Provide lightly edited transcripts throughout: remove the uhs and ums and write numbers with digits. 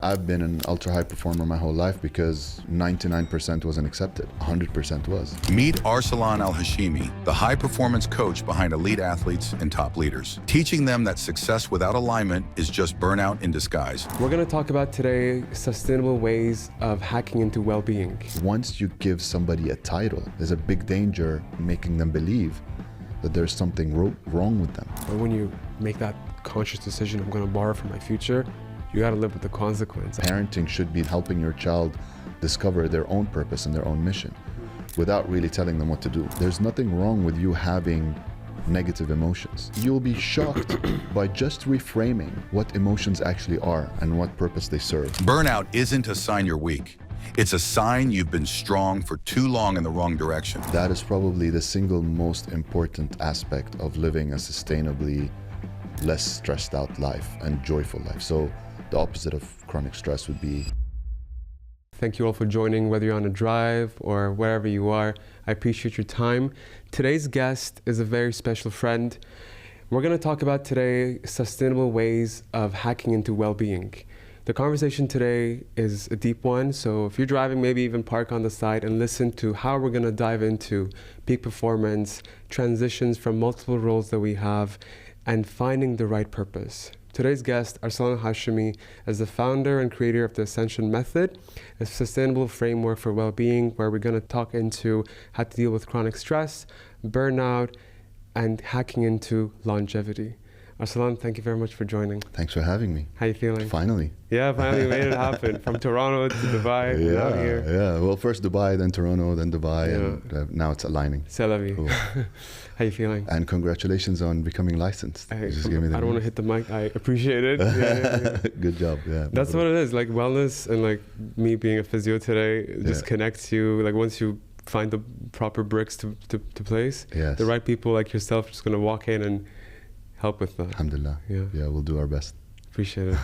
I've been an ultra high performer my whole life because 99% wasn't accepted, 100% was. Meet Arsalan Al-Hashimi, the high performance coach behind elite athletes and top leaders, teaching them that success without alignment is just burnout in disguise. We're going to talk about today sustainable ways of hacking into well-being. Once you give somebody a title, there's a big danger in making them believe that there's something wrong with them. But when you make that conscious decision, I'm going to borrow from my future, you got to live with the consequence. Parenting should be helping your child discover their own purpose and their own mission without really telling them what to do. There's nothing wrong with you having negative emotions. You'll be shocked by just reframing what emotions actually are and what purpose they serve. Burnout isn't a sign you're weak. It's a sign you've been strong for too long in the wrong direction. That is probably the single most important aspect of living a sustainably less stressed out life and joyful life. So the opposite of chronic stress would be. Thank you all for joining, whether you're on a drive or wherever you are. I appreciate your time. Today's guest is a very special friend. We're going to talk about today sustainable ways of hacking into well-being. The conversation today is a deep one, so if you're driving, maybe even park on the side and listen to how we're going to dive into peak performance, transitions from multiple roles that we have, and finding the right purpose. Today's guest, Arsalan Al-Hashimi, is the founder and creator of the Ascension Method, a sustainable framework for well-being, where we're going to talk into how to deal with chronic stress, burnout, and hacking into longevity. Arsalan, thank you very much for joining. Thanks for having me. How you feeling? Finally. Yeah, finally made it happen. From Toronto to Dubai, out here. Yeah. Well, first Dubai, then Toronto, then Dubai, and now it's aligning. C'est la vie. Cool. How you feeling? And congratulations on becoming licensed. I Just don't want to hit the mic. I appreciate it. Yeah. Good job. Yeah. That's what it is. Like wellness and like me being a physio today just connects you. Like once you find the proper bricks to place, the right people like yourself are just going to walk in and help with that. Alhamdulillah. Yeah, we'll do our best. Appreciate it.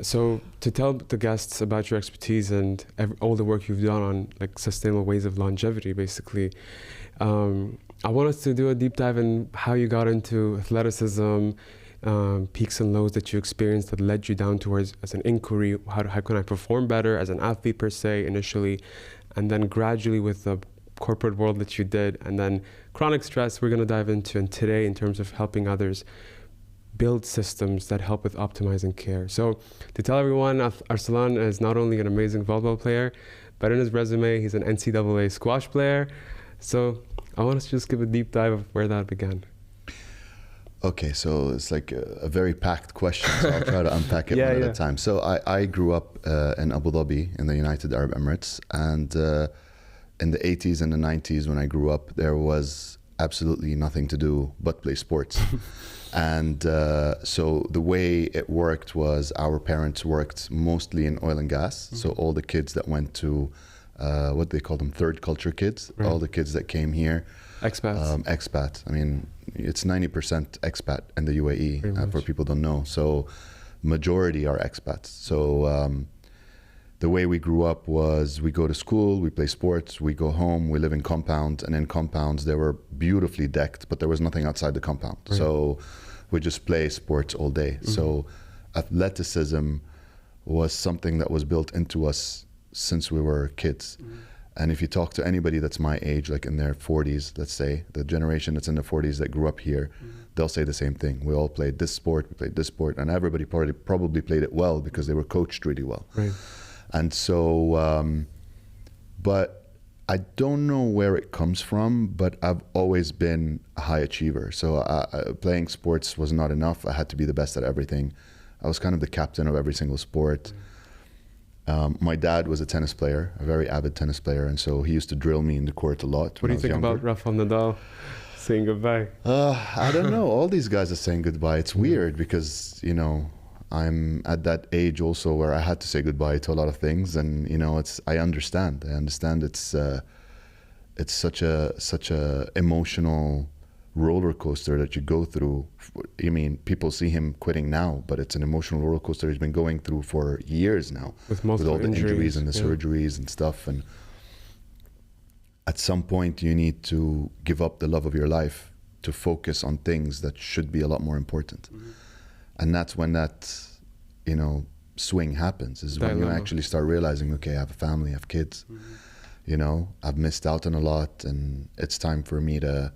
So to tell the guests about your expertise and all the work you've done on like sustainable ways of longevity, basically, I want us to do a deep dive in how you got into athleticism, peaks and lows that you experienced that led you down towards as an inquiry, how can I perform better as an athlete per se initially, and then gradually with the corporate world that you did, and then chronic stress we're going to dive into, and today in terms of helping others build systems that help with optimizing care. So to tell everyone, Arsalan is not only an amazing volleyball player, but in his resume he's an NCAA squash player. So I want us to just give a deep dive of where that began. Okay, so it's like a very packed question, so I'll try to unpack it one at a time. So I grew up in Abu Dhabi in the United Arab Emirates, and in the 80s and the 90s when I grew up, there was absolutely nothing to do but play sports. And so the way it worked was our parents worked mostly in oil and gas. So all the kids that went to, what they call them, third culture kids, all the kids that came here. Expats. Expat. I mean, it's 90% expat in the UAE, for people who don't know. So majority are expats. So the way we grew up was we go to school, we play sports, we go home, we live in compounds, and in compounds they were beautifully decked, but there was nothing outside the compound. So we just play sports all day. So athleticism was something that was built into us since we were kids. And if you talk to anybody that's my age, like in their 40s, let's say, the generation that's in the 40s that grew up here, they'll say the same thing. We all played this sport, we played this sport, and everybody probably played it well because they were coached really well. And so, but I don't know where it comes from, but I've always been a high achiever. So playing sports was not enough. I had to be the best at everything. I was kind of the captain of every single sport. My dad was a tennis player, a very avid tennis player, and so he used to drill me in the court a lot. What do you think about Rafael Nadal saying goodbye? I don't know. All these guys are saying goodbye. It's weird because, you know, I'm at that age also where I had to say goodbye to a lot of things, and you know, I understand. It's such a emotional roller coaster that you go through. I mean, people see him quitting now, but it's an emotional roller coaster he's been going through for years now, with all the injuries and the surgeries and stuff. And at some point, you need to give up the love of your life to focus on things that should be a lot more important. And that's when that, you know, swing happens, is when you actually start realizing, okay, I have a family, I have kids, you know, I've missed out on a lot, and it's time for me to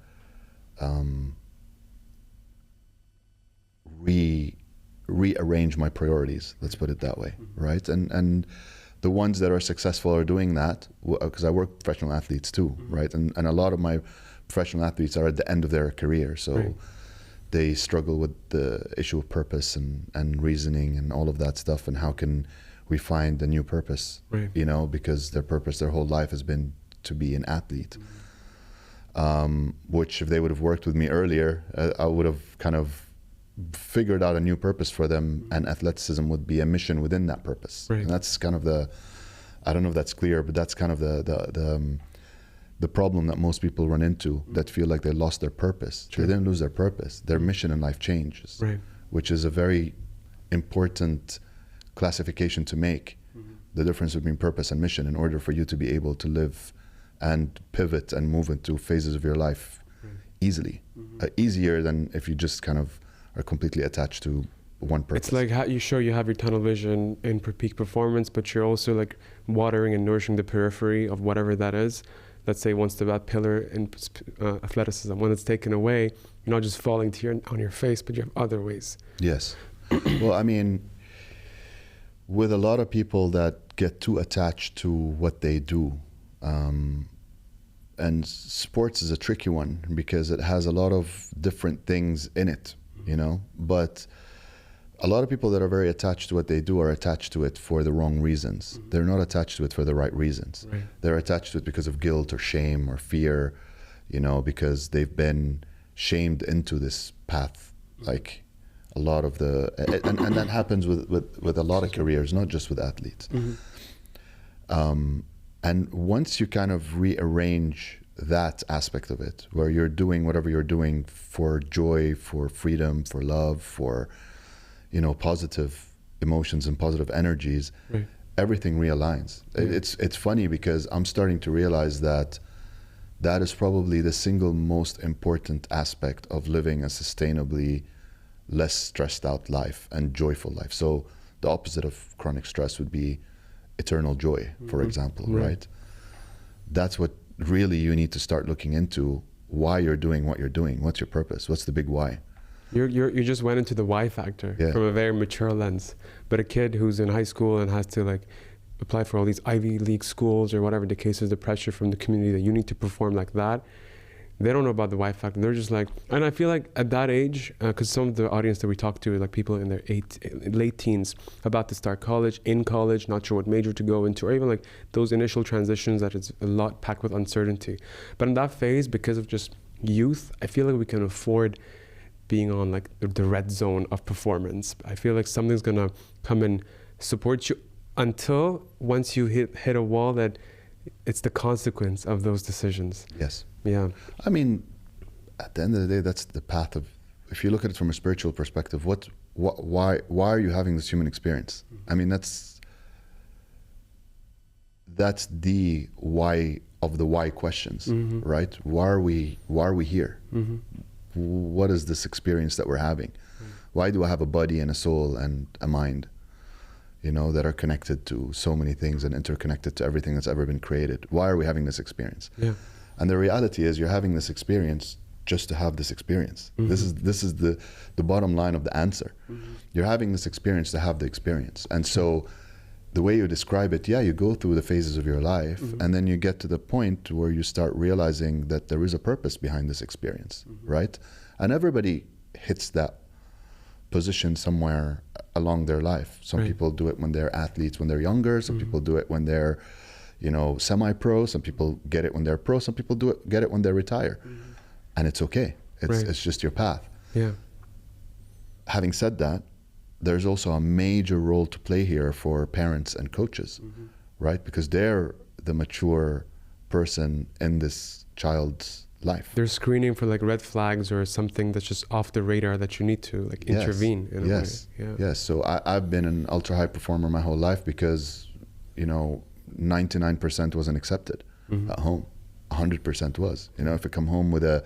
rearrange my priorities, let's put it that way, right? And the ones that are successful are doing that, because I work with professional athletes too, right? And a lot of my professional athletes are at the end of their career, so they struggle with the issue of purpose and reasoning and all of that stuff, and how can we find a new purpose, you know, because their purpose their whole life has been to be an athlete, which if they would have worked with me earlier, I would have kind of figured out a new purpose for them, and athleticism would be a mission within that purpose. And that's kind of the, I don't know if that's clear, but that's kind of the problem that most people run into, that feel like they lost their purpose. They didn't lose their purpose. Their mission in life changes, which is a very important classification to make, the difference between purpose and mission, in order for you to be able to live and pivot and move into phases of your life easily, easier than if you just kind of are completely attached to one purpose. It's like how you have your tunnel vision in peak performance, but you're also like watering and nourishing the periphery of whatever that is. Let's say once that pillar in athleticism, when it's taken away, you're not just falling to on your face, but you have other ways. Yes. Well, I mean, with a lot of people that get too attached to what they do, and sports is a tricky one because it has a lot of different things in it, you know, but a lot of people that are very attached to what they do are attached to it for the wrong reasons. They're not attached to it for the right reasons. They're attached to it because of guilt or shame or fear, you know, because they've been shamed into this path, like a lot of the, and that happens with a lot of careers, not just with athletes. And once you kind of rearrange that aspect of it, where you're doing whatever you're doing for joy, for freedom, for love, for, you know, positive emotions and positive energies, everything realigns. It's funny because I'm starting to realize that that is probably the single most important aspect of living a sustainably less stressed out life and joyful life. So the opposite of chronic stress would be eternal joy, for example, right? That's what really you need to start looking into, why you're doing what you're doing. What's your purpose? What's the big why? You just went into the why factor from a very mature lens. But a kid who's in high school and has to like apply for all these Ivy League schools or whatever the case is, the pressure from the community that you need to perform like that, they don't know about the why factor. They're just like, and I feel like at that age, because some of the audience that we talk to, like people in their late teens, about to start college, in college, not sure what major to go into, or even like those initial transitions that it's a lot packed with uncertainty. But in that phase, because of just youth, I feel like we can afford being on like the red zone of performance. I feel like something's gonna come and support you until once you hit a wall that it's the consequence of those decisions. Yes. Yeah. I mean, at the end of the day, that's the path of, if you look at it from a spiritual perspective, why are you having this human experience? I mean, that's the why of the why questions, right? Why are we here? What is this experience that we're having? Why do I have a body and a soul and a mind, you know, that are connected to so many things and interconnected to everything that's ever been created? Why are we having this experience? And the reality is, you're having this experience just to have this experience. This is the bottom line of the answer. You're having this experience to have the experience. And so the way you describe it, you go through the phases of your life, and then you get to the point where you start realizing that there is a purpose behind this experience, right? And everybody hits that position somewhere along their life. Some people do it when they're athletes, when they're younger. Some people do it when they're, you know, semi-pro. Some people get it when they're pro. Some people get it when they retire. And it's okay. It's just your path. Having said that, there's also a major role to play here for parents and coaches, right? Because they're the mature person in this child's life. They're screening for like red flags or something that's just off the radar that you need to like intervene in a way. Yes. So I've been an ultra high performer my whole life because, you know, 99% wasn't accepted at home. 100% was. You know, if I come home with a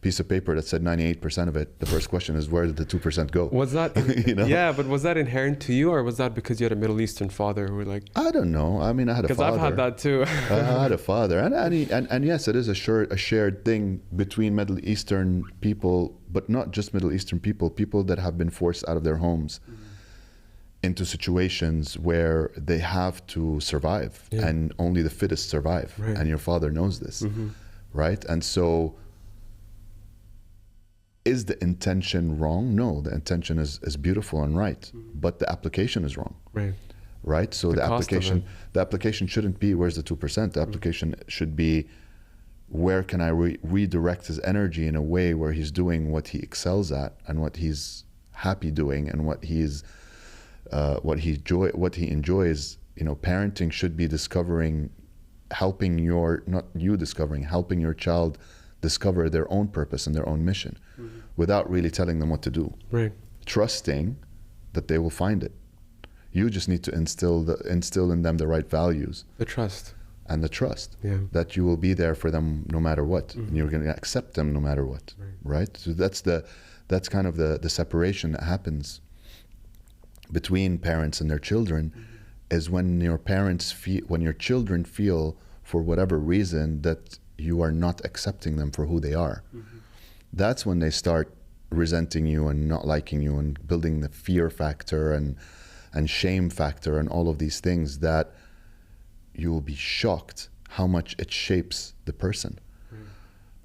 piece of paper that said 98% of it, the first question is, where did the 2% go? Was that, you know? Yeah, but was that inherent to you, or was that because you had a Middle Eastern father who were like... I don't know. I mean, I had a father. Because I've had that too. I had a father. And yes, it is a shared thing between Middle Eastern people, but not just Middle Eastern people, people that have been forced out of their homes into situations where they have to survive, and only the fittest survive. Right. And your father knows this, right? And so, is the intention wrong? No, the intention is beautiful and right, but the application is wrong. Right. Right? So the application shouldn't be, where's the 2%? The application should be, where can I redirect his energy in a way where he's doing what he excels at and what he's happy doing and what he enjoys. You know, parenting should be helping your child discover their own purpose and their own mission, without really telling them what to do. Right. Trusting that they will find it. You just need to instill in them the right values. The trust. And the trust that you will be there for them no matter what. And you're going to accept them no matter what. Right? So that's kind of the separation that happens between parents and their children, is when your children feel, for whatever reason, that you are not accepting them for who they are. That's when they start resenting you and not liking you and building the fear factor and shame factor and all of these things that you will be shocked how much it shapes the person.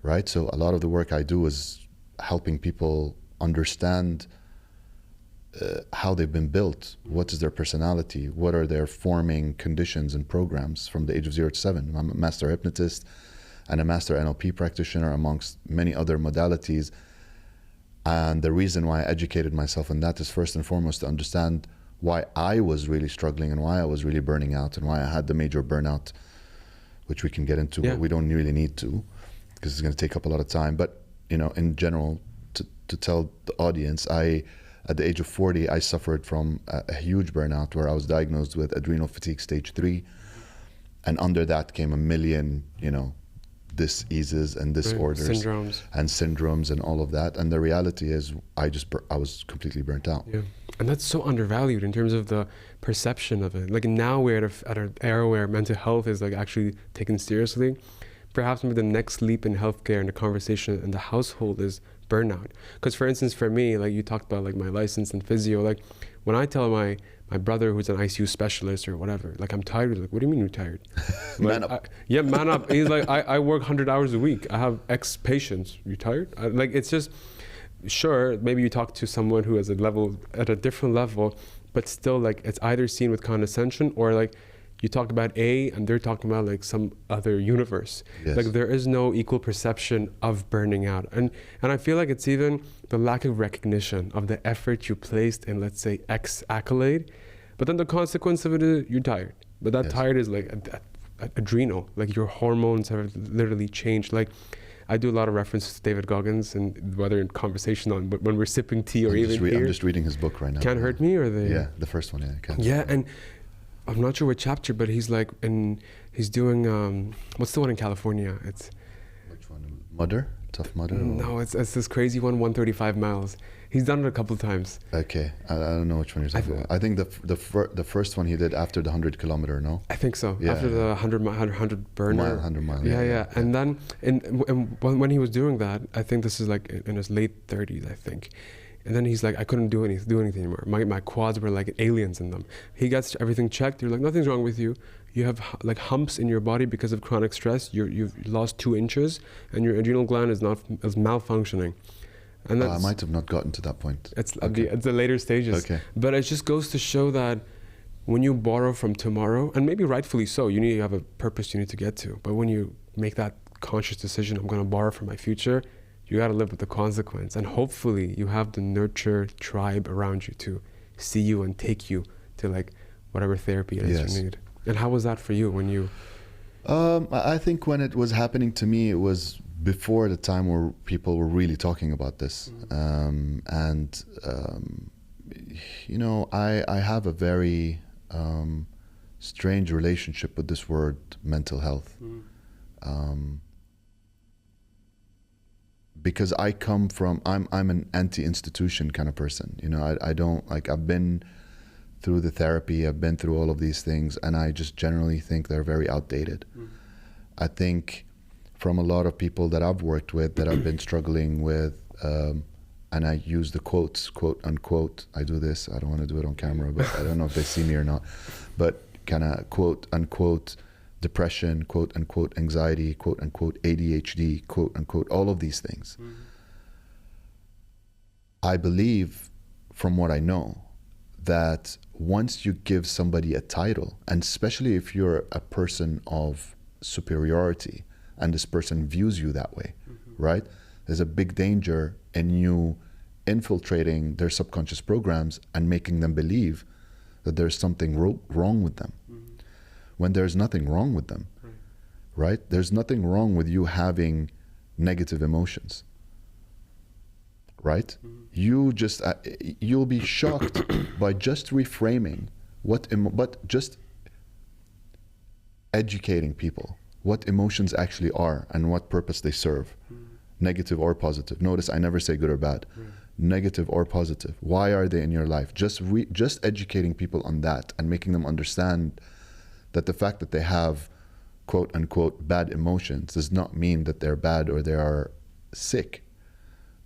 Right? So a lot of the work I do is helping people understand how they've been built, what is their personality, what are their forming conditions and programs from the age of 0 to 7. I'm a master hypnotist and a master NLP practitioner, amongst many other modalities. And the reason why I educated myself in that is, first and foremost, to understand why I was really struggling and why I was really burning out and why I had the major burnout, which we can get into, but we don't really need to, because it's going to take up a lot of time. But, you know, in general, to tell the audience, at the age of 40, I suffered from a huge burnout where I was diagnosed with adrenal fatigue stage 3. And under that came a million, diseases and disorders, syndromes and all of that. And the reality is I was completely burnt out. Yeah. And that's so undervalued in terms of the perception of it. Like, now we're at an era where mental health is like actually taken seriously. Perhaps maybe the next leap in healthcare and the conversation in the household is burnout. Because, for instance, for me, like you talked about like my license and physio, like when I tell my brother who's an ICU specialist or whatever, like, I'm tired. He's like, what do you mean you're tired? Like, man up. Man up. He's like, I work 100 hours a week. I have X patients. You tired? It's just, sure, maybe you talk to someone who is at a different level, but still, like, it's either seen with condescension or like you talk about A and they're talking about like some other universe. Yes. Like, there is no equal perception of burning out. And I feel like it's even the lack of recognition of the effort you placed in, let's say, X accolade, but then the consequence of it is you're tired. But that tired is like adrenal, like your hormones have literally changed. Like, I do a lot of references to David Goggins, and whether in conversation on when we're sipping tea or even here. I'm just reading his book right now. Can't Hurt Me, or the first one, Can't Hurt Me. And I'm not sure what chapter, but he's like, and he's doing what's the one in California? It's which one? Mudder? Tough Mudder? No, it's this crazy one, 135 miles. He's done it a couple of times. Okay, I don't know which one you're talking about. I think the first one he did after the 100-kilometer, no? I think so. Yeah, after the 100 burner. 100 mile. Yeah. And then, and when he was doing that, I think this is like in his late 30s, I think. And then he's like, I couldn't do anything anymore. My quads were like aliens in them. He gets everything checked. You're like, nothing's wrong with you. You have like humps in your body because of chronic stress. You've lost 2 inches, and your adrenal gland is malfunctioning. And I might have not gotten to that point. It's the later stages. Okay. But it just goes to show that when you borrow from tomorrow, and maybe rightfully so, you need to have a purpose you need to get to. But when you make that conscious decision, I'm going to borrow from my future, you got to live with the consequence. And hopefully you have the nurture tribe around you to see you and take you to like whatever therapy it is you need. And how was that for you when you... I think when it was happening to me, it was before the time where people were really talking about this. I have a very strange relationship with this word mental health. because I'm an anti-institution kind of person. You know, I don't like, I've been through the therapy, I've been through all of these things, and I just generally think they're very outdated. I think from a lot of people that I've worked with that I've been struggling with, and I use the quotes, quote unquote, I do this, I don't want to do it on camera, but I don't know if they see me or not, but kind of quote unquote depression, quote unquote anxiety, quote unquote ADHD, quote unquote all of these things. I believe, from what I know, that once you give somebody a title, and especially if you're a person of superiority and this person views you that way, right? There's a big danger in you infiltrating their subconscious programs and making them believe that there's something wrong with them, when there's nothing wrong with them, right? There's nothing wrong with you having negative emotions, right? You just, you'll be shocked by just reframing but just educating people what emotions actually are and what purpose they serve, negative or positive. Notice I never say good or bad, negative or positive. Why are they in your life? Just educating people on that and making them understand that the fact that they have quote unquote bad emotions does not mean that they're bad or they are sick.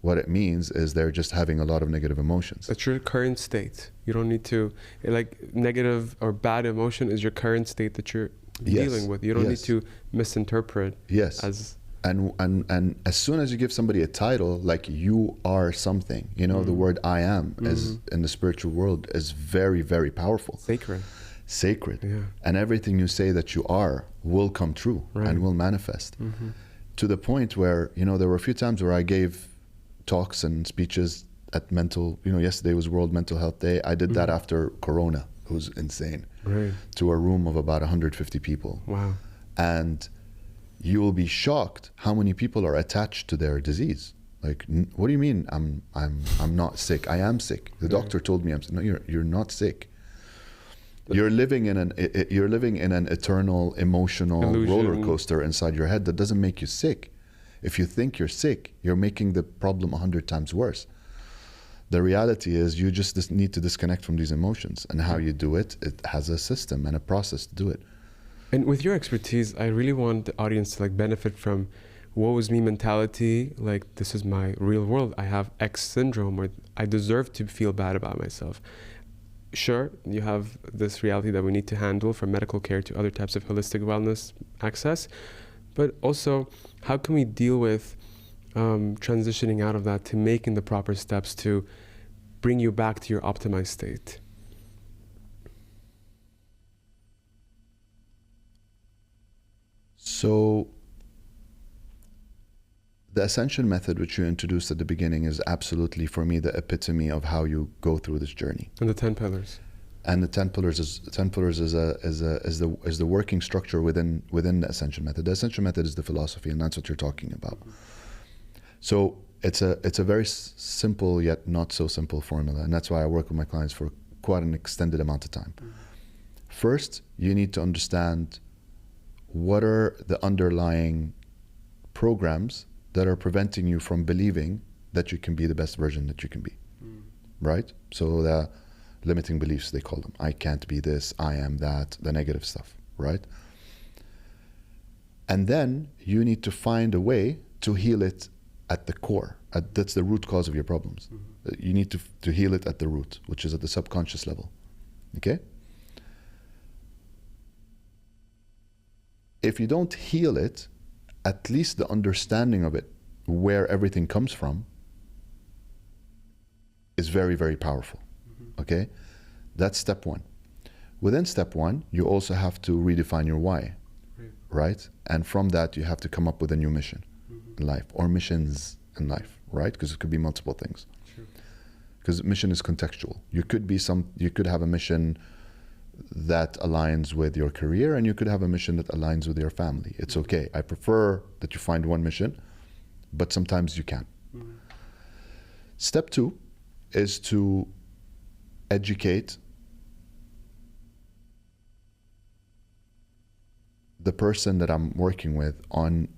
What it means is they're just having a lot of negative emotions. That's your current state. You don't need to, like, negative or bad emotion is your current state that you're dealing with. You don't need to misinterpret as... And as soon as you give somebody a title, like you are something, you know, the word I am is in the spiritual world is very, very powerful. Sacred. Yeah. And everything you say that you are will come true and will manifest. To the point where, you know, there were a few times where I gave talks and speeches at yesterday was World Mental Health Day. I did that after Corona. It was insane. To a room of about 150 people. Wow. And you will be shocked how many people are attached to their disease. Like, what do you mean I'm not sick? I am sick. The doctor told me I'm sick. No, you're not sick. You're living in an eternal emotional roller coaster inside your head that doesn't make you sick. If you think you're sick, you're making the problem 100 times worse. The reality is you just need to disconnect from these emotions, and how you do it, it has a system and a process to do it. And with your expertise, I really want the audience to benefit from woe is me mentality, like this is my real world. I have X syndrome, or I deserve to feel bad about myself. Sure, you have this reality that we need to handle, from medical care to other types of holistic wellness access, but also how can we deal with transitioning out of that to making the proper steps to bring you back to your optimized state? So the Ascension Method, which you introduced at the beginning, is absolutely, for me, the epitome of how you go through this journey. And the 10 pillars. And the 10 pillars is the working structure within the Ascension Method. The Ascension Method is the philosophy, and that's what you're talking about. So it's a very simple yet not so simple formula, and that's why I work with my clients for quite an extended amount of time. First, you need to understand what are the underlying programs that are preventing you from believing that you can be the best version that you can be, right? So the limiting beliefs, they call them. I can't be this, I am that, the negative stuff, right? And then you need to find a way to heal it at the core. That's the root cause of your problems. You need to heal it at the root, which is at the subconscious level, okay? If you don't heal it, at least the understanding of it, where everything comes from, is very, very powerful, okay? That's step one. Within step one, you also have to redefine your why, right? And from that, you have to come up with a new mission in life, or missions in life, right? Because it could be multiple things. Because mission is contextual. You could have a mission that aligns with your career, and you could have a mission that aligns with your family. It's okay. I prefer that you find one mission, but sometimes you can't. Step two is to educate the person that I'm working with on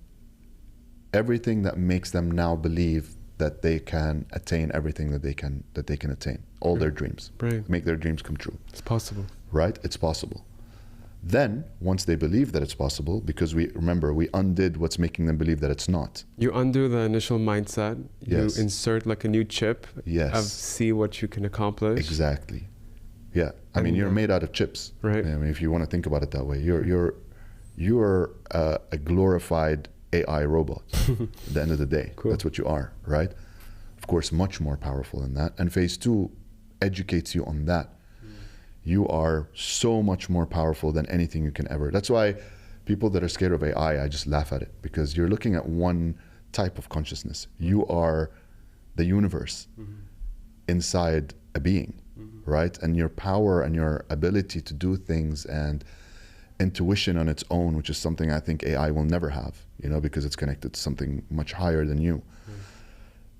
everything that makes them now believe that they can attain everything that they can attain, all their dreams. Right. Make their dreams come true. It's possible. Right? It's possible. Then, once they believe that it's possible, because we undid what's making them believe that it's not. You undo the initial mindset, you Yes. insert like a new chip Yes. of see what you can accomplish. Exactly. Yeah. I mean, you're made out of chips. Right. I mean, if you want to think about it that way, you're a glorified AI robot at the end of the day. Cool. That's what you are, right? Of course, much more powerful than that. And phase 2 educates you on that. You are so much more powerful than anything you can ever. That's why people that are scared of AI, I just laugh at it, because you're looking at one type of consciousness. You are the universe inside a being, right? And your power and your ability to do things and intuition on its own, which is something I think AI will never have, because it's connected to something much higher than you.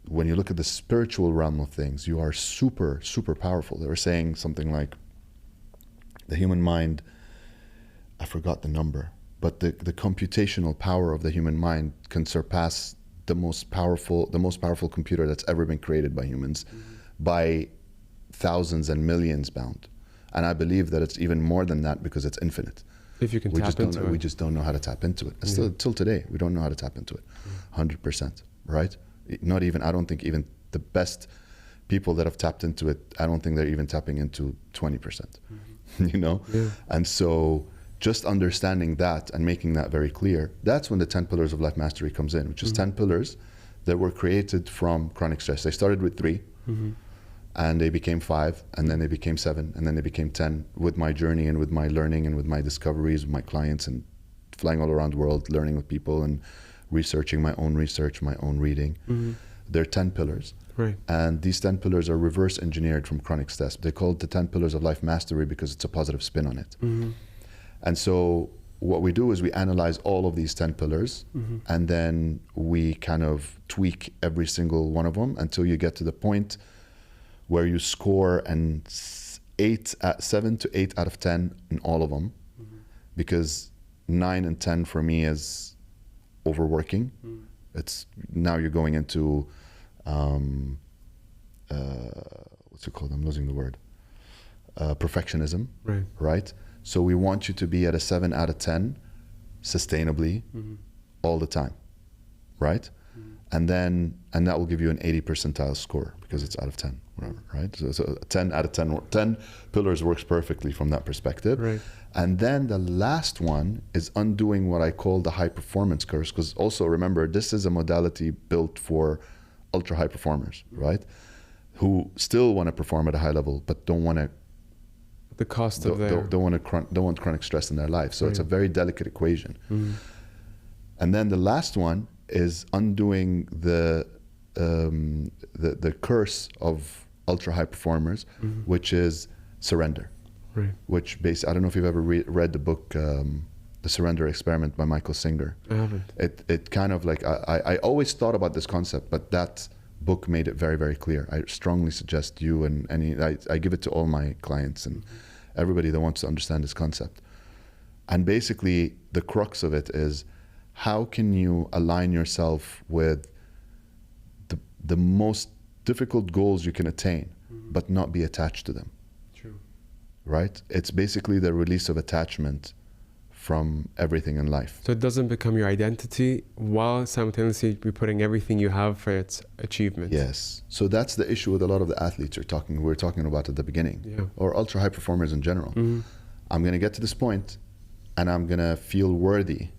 When you look at the spiritual realm of things, you are super, super powerful. They were saying something like, the human mind, I forgot the number, but the computational power of the human mind can surpass the most powerful computer that's ever been created by humans by thousands and millions bound. And I believe that it's even more than that, because it's infinite. If you can tap into it. We just don't know how to tap into it. And still, till today, we don't know how to tap into it. 100%, right? Not even, I don't think even the best people that have tapped into it, I don't think they're even tapping into 20%. Yeah. And so just understanding that and making that very clear, that's when the 10 pillars of life mastery comes in, which is 10 pillars that were created from chronic stress. They started with 3 and they became 5, and then they became 7, and then they became 10 with my journey and with my learning and with my discoveries with my clients and flying all around the world, learning with people and researching my own research, my own reading. They're 10 pillars. Right. And these 10 pillars are reverse engineered from chronic stress. They call it the 10 pillars of life mastery because it's a positive spin on it. And so what we do is we analyze all of these 10 pillars and then we kind of tweak every single one of them until you get to the point where you score 7 to 8 out of 10 in all of them, because 9 and 10 for me is overworking. It's now you're going into what's it called? I'm losing the word. Perfectionism, right? So we want you to be at a 7 out of 10 sustainably all the time, right? And that will give you an 80 percentile score because it's out of 10, whatever, right? So 10 out of 10, 10 pillars works perfectly from that perspective. Right. And then the last one is undoing what I call the high performance curse, because also remember, this is a modality built for ultra high performers, right? Who still want to perform at a high level, but don't want to the cost of their don't want chronic stress in their life. So it's a very delicate equation. And then the last one is undoing the curse of ultra high performers, which is surrender. Right. Which I don't know if you've ever read the book The Surrender Experiment by Michael Singer. I haven't. It kind of like I always thought about this concept, but that book made it very, very clear. I strongly suggest you and I give it to all my clients and everybody that wants to understand this concept. And basically the crux of it is, how can you align yourself with the most difficult goals you can attain, but not be attached to them? True. Right? It's basically the release of attachment from everything in life. So it doesn't become your identity while simultaneously you're putting everything you have for its achievement. Yes. So that's the issue with a lot of the athletes we're talking about at the beginning, or ultra high performers in general. I'm going to get to this point and I'm going to feel worthy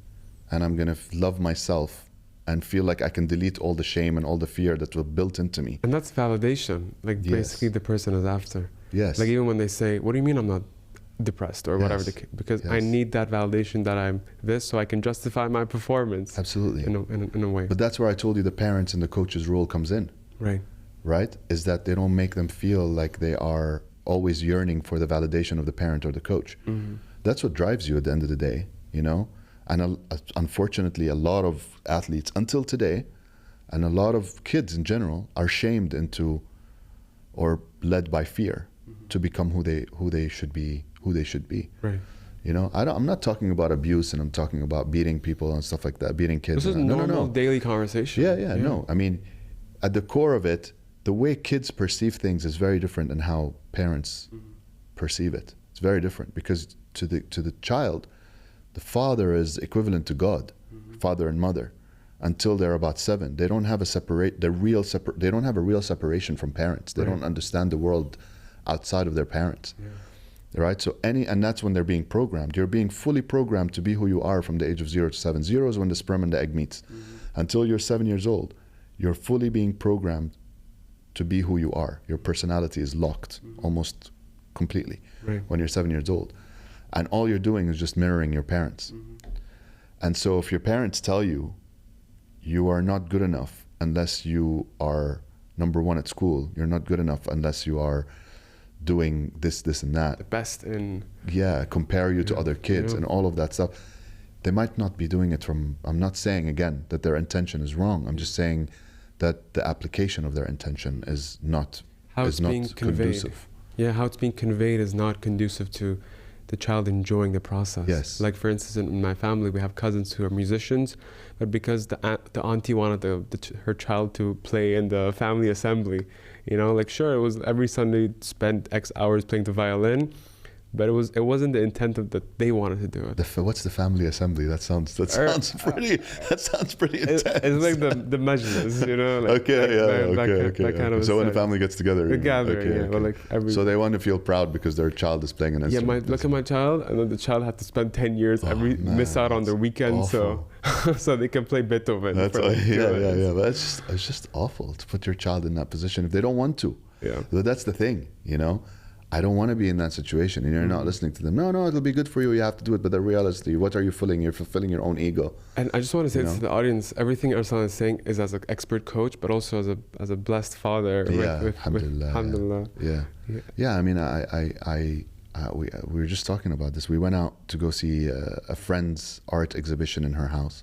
and I'm going to love myself and feel like I can delete all the shame and all the fear that was built into me. And that's validation, like basically the person is after. Yes. Like even when they say, what do you mean I'm not depressed or whatever, because I need that validation that I'm this so I can justify my performance. Absolutely. In a way. But that's where I told you the parents and the coach's role comes in. Right? Is that they don't make them feel like they are always yearning for the validation of the parent or the coach. That's what drives you at the end of the day, you know? And unfortunately, a lot of athletes until today, and a lot of kids in general, are shamed into or led by fear to become who they should be. Right. You know, I'm not talking about abuse, and I'm talking about beating people and stuff like that, beating kids. This is normal daily conversation. Yeah, no. I mean, at the core of it, the way kids perceive things is very different than how parents perceive it. It's very different, because to the child, the father is equivalent to God, father and mother, until they're about 7. They don't have they don't have a real separation from parents. They don't understand the world outside of their parents. Right? So and that's when they're being programmed. You're being fully programmed to be who you are from the age of 0 to 7. 0 is when the sperm and the egg meets. Until you're 7 years old, you're fully being programmed to be who you are. Your personality is locked almost completely when you're 7 years old. And all you're doing is just mirroring your parents. And so if your parents tell you, you are not good enough unless you are number 1 at school, you're not good enough unless you are doing this, and that. The best in... Yeah, compare you to other kids and all of that stuff. They might not be doing it from... I'm not saying, again, that their intention is wrong. I'm just saying that the application of their intention is not conducive. Yeah, how it's being conveyed is not conducive to the child enjoying the process. Yes. Like, for instance, in my family, we have cousins who are musicians, but because the auntie wanted her child to play in the family assembly, you know, like, sure, it was every Sunday spent X hours playing the violin, but it wasn't the intent of that they wanted to do it. What's the family assembly? That sounds pretty intense. It's like the majlis, you know. Like, okay. Kind of so when the family gets together, the gathering, Well, like so they want to feel proud because their child is playing an instrument. Look at my child, and then the child had to spend 10 years miss out on their weekend, so they can play Beethoven. But it's just awful to put your child in that position if they don't want to. Yeah. But that's the thing, you know. I don't want to be in that situation, and you're not listening to them. No, it'll be good for you. You have to do it. But the reality, what are you fulfilling? You're fulfilling your own ego. And I just want to say to the audience, everything Arsalan is saying is as an expert coach, but also as a blessed father. Alhamdulillah. Yeah. I mean, we were just talking about this. We went out to go see a friend's art exhibition in her house,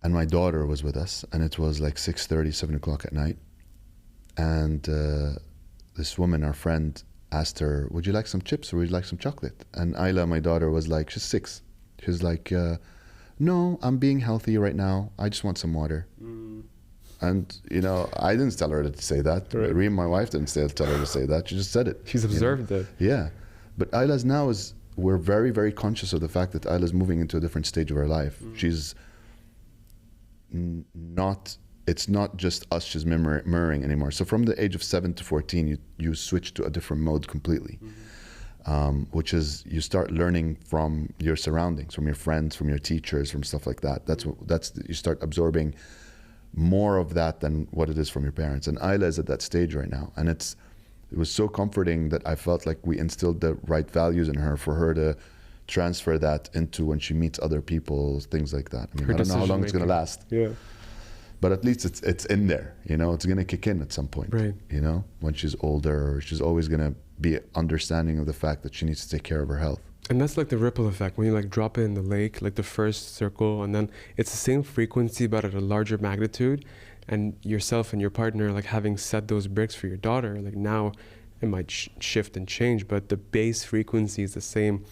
and my daughter was with us, and it was like 6:30, 7 o'clock at night, and this woman, our friend, asked her, would you like some chips or would you like some chocolate? And Ayla, my daughter, was like, she's 6. She's like, no, I'm being healthy right now. I just want some water. And, you know, I didn't tell her to say that. Right. Reem, my wife, didn't tell her to say that. She just said it. She's observed it. Yeah. But Ayla's now we're very, very conscious of the fact that Ayla's moving into a different stage of her life. She's it's not just us she's mirroring anymore. So from the age of 7 to 14, you switch to a different mode completely, which is you start learning from your surroundings, from your friends, from your teachers, from stuff like that. You start absorbing more of that than what it is from your parents. And Ayla is at that stage right now, and it was so comforting that I felt like we instilled the right values in her for her to transfer that into when she meets other people, things like that. I mean, I don't know how long it's going to last. Yeah. But at least it's in there, you know. It's going to kick in at some point, right? You know, when she's older, she's always going to be understanding of the fact that she needs to take care of her health. And that's like the ripple effect when you like drop it in the lake, like the first circle, and then it's the same frequency but at a larger magnitude. And yourself and your partner, like having set those bricks for your daughter, like now it might shift and change, but the base frequency is the same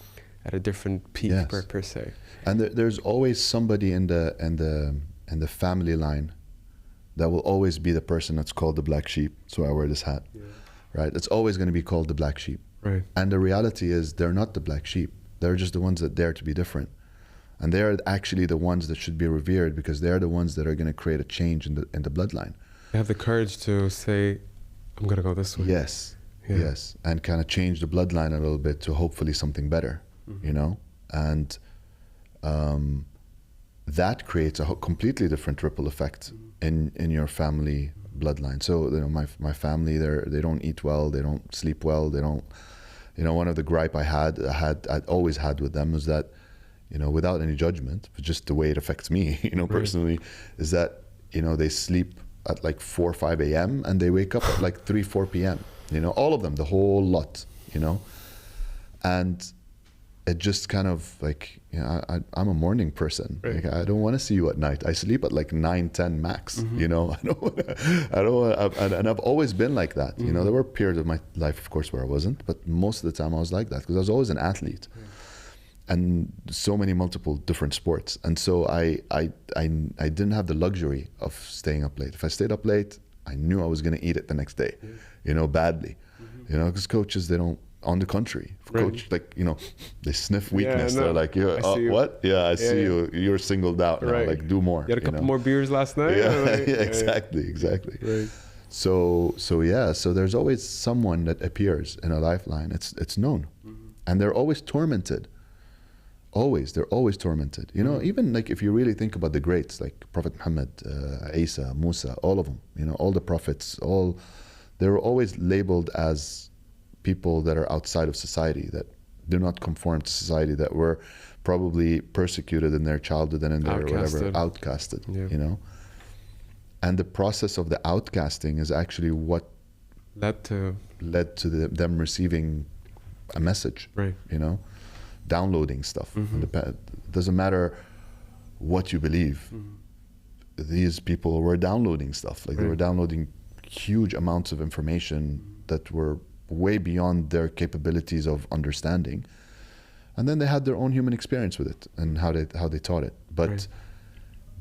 at a different peak per se. And there's always somebody in the family line that will always be the person that's called the black sheep. So I wear this hat, right? It's always going to be called the black sheep. Right. And the reality is they're not the black sheep. They're just the ones that dare to be different. And they're actually the ones that should be revered because they're the ones that are going to create a change in the bloodline. They have the courage to say, I'm going to go this way. Yes. And kind of change the bloodline a little bit to hopefully something better, you know? And that creates a completely different ripple effect in your family bloodline. So, you know, my family, they don't eat well, they don't sleep well, they don't, you know, one of the gripe I'd always had with them is that, you know, without any judgment, but just the way it affects me, you know, personally, is that, you know, they sleep at like 4 or 5 a.m. and they wake up at like 3, 4 p.m., you know, all of them, the whole lot, you know, and it just kind of like, you know, I'm a morning person. Right. Like, I don't want to see you at night. I sleep at like 9, 10 max, you know, I don't want and I've always been like that. You know, there were periods of my life, of course, where I wasn't, but most of the time I was like that because I was always an athlete and so many multiple different sports. And so I didn't have the luxury of staying up late. If I stayed up late, I knew I was going to eat it the next day, you know, badly, you know, because coaches, they don't, on the contrary, coach, like, you know, they sniff weakness. They're like, what? Yeah, I see you. You're singled out now. Like, do more. You had a couple more beers last night? Exactly. Right. So there's always someone that appears in a lifeline. It's known. And they're always tormented. They're always tormented. You know, even like if you really think about the greats, like Prophet Muhammad, Isa, Musa, all of them, you know, all the prophets, they were always labeled as people that are outside of society, that do not conform to society, that were probably persecuted in their childhood and in their outcasted, you know. And the process of the outcasting is actually what led to them receiving a message, you know, downloading stuff. It doesn't matter what you believe. These people were downloading stuff. Like they were downloading huge amounts of information that were way beyond their capabilities of understanding, and then they had their own human experience with it and how they taught it, but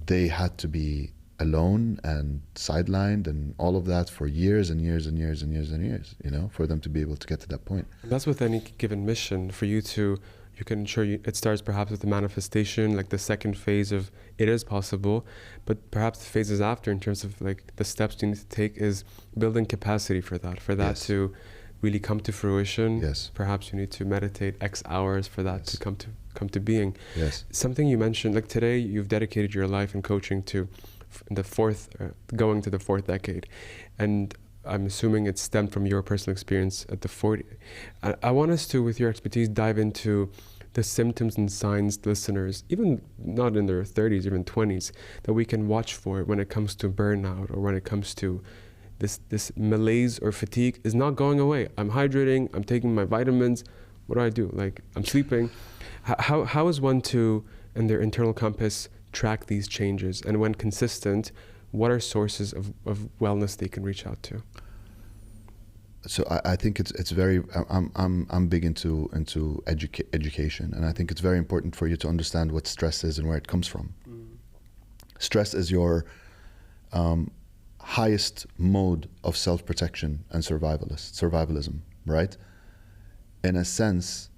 they had to be alone and sidelined and all of that for years and years and years and years and years, you know, for them to be able to get to that point. And that's with any given mission. For you can ensure it starts perhaps with the manifestation, like the second phase of it is possible, but perhaps the phases after, in terms of like the steps you need to take, is building capacity for that to really come to fruition. Perhaps you need to meditate X hours for that to come to being. Something you mentioned, like today you've dedicated your life in coaching to going to the fourth decade, and I'm assuming it stemmed from your personal experience at the 40. I want us to, with your expertise, dive into the symptoms and signs listeners, even not in their 30s, even 20s, that we can watch for when it comes to burnout, or when it comes to this malaise or fatigue is not going away. I'm hydrating, I'm taking my vitamins, what do I do? Like, I'm sleeping. How is one to, in their internal compass, track these changes? And when consistent, what are sources of wellness they can reach out to? So I think it's very, I'm big into education, and I think it's very important for you to understand what stress is and where it comes from. Stress is your highest mode of self-protection and survivalism, right? In a sense,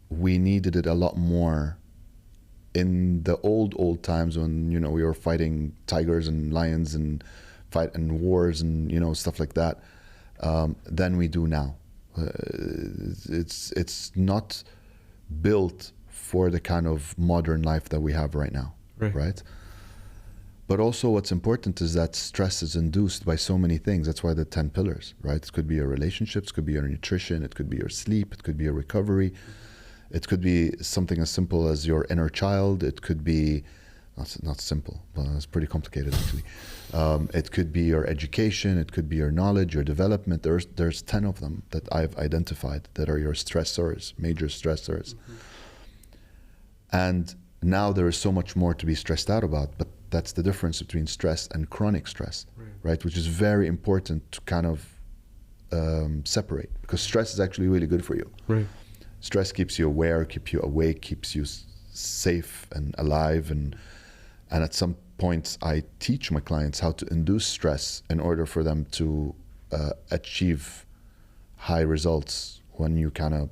we needed it a lot more in the old times when, you know, we were fighting tigers and lions and wars and, you know, stuff like that, than we do now. It's not built for the kind of modern life that we have right now, right? But also what's important is that stress is induced by so many things. That's why the 10 pillars, right? It could be your relationships, it could be your nutrition, it could be your sleep, it could be your recovery. It could be something as simple as your inner child. It could be, not simple, but it's pretty complicated actually. It could be your education. It could be your knowledge, your development. There's 10 of them that I've identified that are your stressors, major stressors. And now there is so much more to be stressed out about, but that's the difference between stress and chronic stress, right? Which is very important to kind of separate, because stress is actually really good for you. Stress keeps you aware, keeps you awake, keeps you safe and alive. And at some points, I teach my clients how to induce stress in order for them to achieve high results when you kind of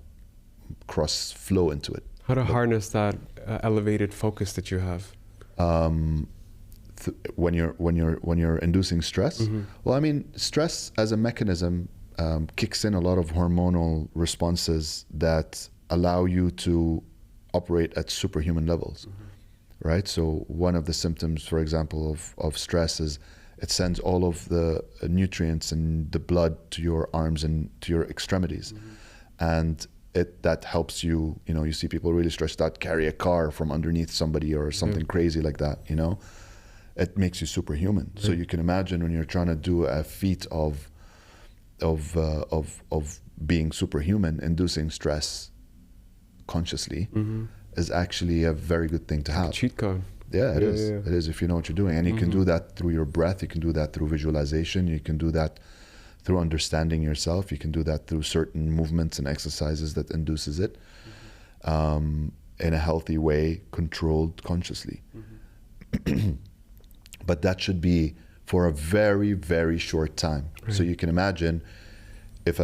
flow into it. How to harness that elevated focus that you have? When you're inducing stress? Well, I mean, stress as a mechanism kicks in a lot of hormonal responses that allow you to operate at superhuman levels, right? So one of the symptoms, for example, of stress is it sends all of the nutrients and the blood to your arms and to your extremities. And that helps you, you know, you see people really stressed out carry a car from underneath somebody or something crazy like that, you know? It makes you superhuman. So you can imagine when you're trying to do a feat of being superhuman, inducing stress consciously is actually a very good thing to have. Cheat code. Yeah, it is. It is, if you know what you're doing. And you can do that through your breath. You can do that through visualization. You can do that through understanding yourself. You can do that through certain movements and exercises that induces it in a healthy way, controlled consciously. But that should be for a very, very short time. Right. So you can imagine if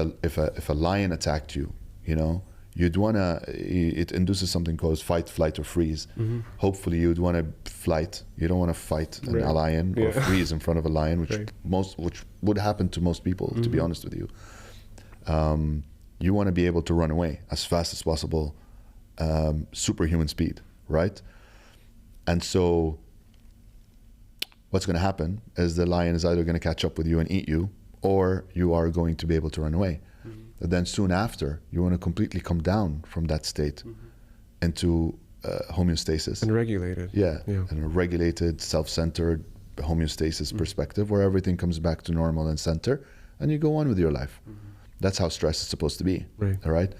a lion attacked you, you know, you'd wanna, it induces something called fight, flight, or freeze. Hopefully you'd wanna flight. You don't wanna fight a lion or freeze in front of a lion, which would happen to most people, to be honest with you. You wanna be able to run away as fast as possible, superhuman speed, right? And so what's gonna happen is the lion is either gonna catch up with you and eat you, or you are going to be able to run away. But then soon after, you want to completely come down from that state into homeostasis. And regulated. Yeah, and a regulated, self-centered homeostasis perspective where everything comes back to normal and center, and you go on with your life. That's how stress is supposed to be, all right?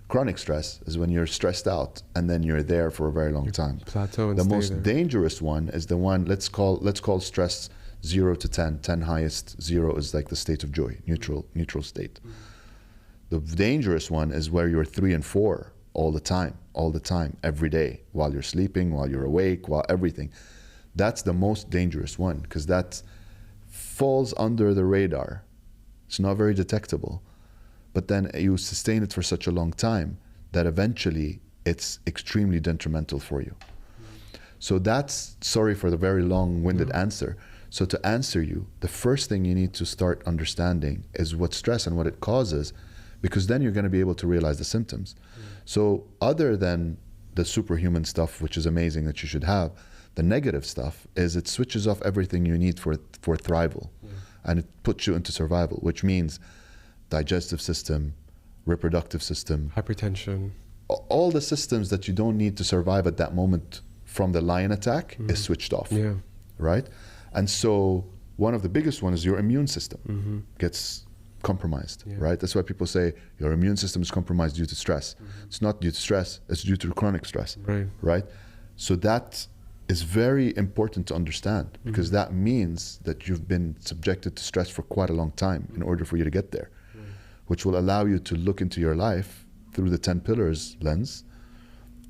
Chronic stress is when you're stressed out and then you're there for a very long time. Plateau and the stay most there. dangerous one is the one, let's call stress 0 to 10. 10 highest, 0 is like the state of joy, neutral state. The dangerous one is where you're 3 and 4 all the time, every day, while you're sleeping, while you're awake, while everything. That's the most dangerous one, because that falls under the radar. It's not very detectable. But then you sustain it for such a long time that eventually it's extremely detrimental for you. So that's, sorry for the very long-winded answer. So to answer you, the first thing you need to start understanding is what stress and what it causes, because then you're going to be able to realize the symptoms. So other than the superhuman stuff, which is amazing that you should have, the negative stuff is it switches off everything you need for thrival. And it puts you into survival, which means digestive system, reproductive system, hypertension. All the systems that you don't need to survive at that moment from the lion attack is switched off, right? And so one of the biggest ones is your immune system gets compromised, right? That's why people say your immune system is compromised due to stress. It's not due to stress, it's due to chronic stress, right? So that is very important to understand, because that means that you've been subjected to stress for quite a long time in order for you to get there, which will allow you to look into your life through the 10 pillars lens.